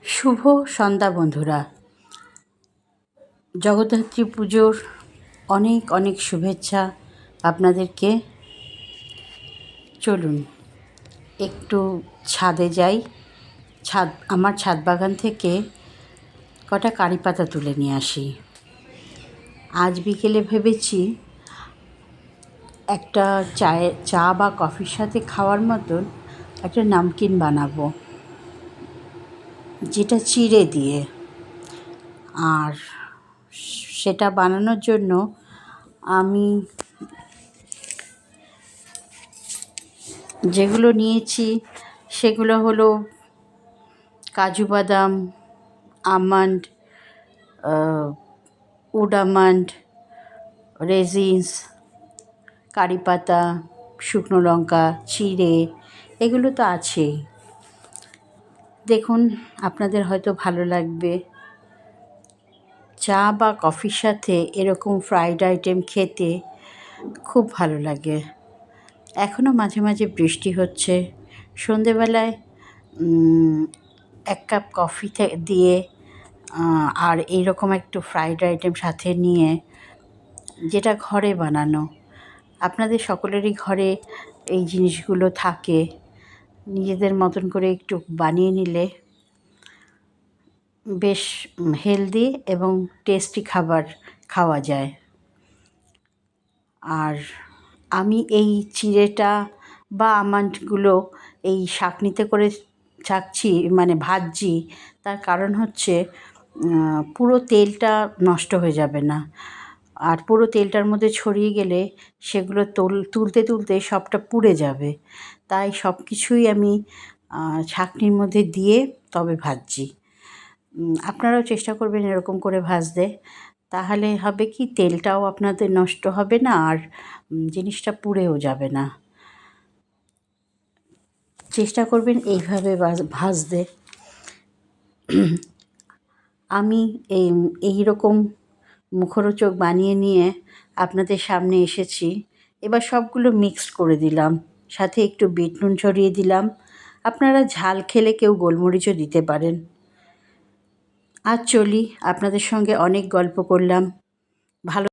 শুভ সন্ধ্যা বন্ধুরা। জগদ্ধাত্রী পুজোর অনেক অনেক শুভেচ্ছা আপনাদেরকে। চলুন একটু ছাদে যাই। আমার ছাদ বাগান থেকে কটা কারি পাতা তুলে নিয়ে আসি। আজ বিকেলে ভেবেছি একটা চা বা কফির সাথে খাওয়ার মতন একটা নামকিন বানাবো, যেটা চিড়ে দিয়ে। আর সেটা বানানোর জন্য আমি যেগুলো নিয়েছি সেগুলো হলো কাজু বাদাম, আমন্ড, উড আমন্ড, রেজিনস, কারি পাতা, শুকনো লঙ্কা, চিড়ে, এগুলো তো আছেই। দেখুন, আপনাদের হয়তো ভালো লাগবে। চা বা কফির সাথে এরকম ফ্রাইড আইটেম খেতে খুব ভালো লাগে। এখনও মাঝে মাঝে বৃষ্টি হচ্ছে। সন্ধেবেলায় 1 কাপ কফি দিয়ে আর এইরকম একটু ফ্রাইড আইটেম সাথে নিয়ে, যেটা ঘরে বানানো। আপনাদের সকলেরই ঘরে এই জিনিসগুলো থাকে। নিজেদের মতন করে একটু বানিয়ে নিলে বেশ হেলদি এবং টেস্টি খাবার খাওয়া যায়। আর আমি এই চিড়েটা বা আমন্ডগুলো এই ছাঁকনিতে করে ছাঁকছি, মানে ভাজছি। তার কারণ হচ্ছে পুরো তেলটা নষ্ট হয়ে যাবে না। আর পুরো তেলটার মধ্যে ছড়িয়ে গেলে সেগুলো তুলতে তুলতে সবটা পুড়ে যাবে। তাই সব কিছুই আমি ছাঁকনির মধ্যে দিয়ে তবে ভাজছি। আপনারাও চেষ্টা করবেন এরকম করে ভাজতে। তাহলে হবে কি, তেলটাও আপনাদের নষ্ট হবে না আর জিনিসটা পুড়েও যাবে না। চেষ্টা করবেন এইভাবে ভাজতে। আমি এইরকম মুখরোচক বানিয়ে নিয়ে আপনাদের সামনে এসেছি। এবার সবগুলো মিক্সড করে দিলাম, সাথে একটু বিট নুন ছড়িয়ে দিলাম। আপনারা ঝাল খেলে কেউ গোলমরিচও দিতে পারেন। আজ চলি, আপনাদের সঙ্গে অনেক গল্প করলাম। ভালো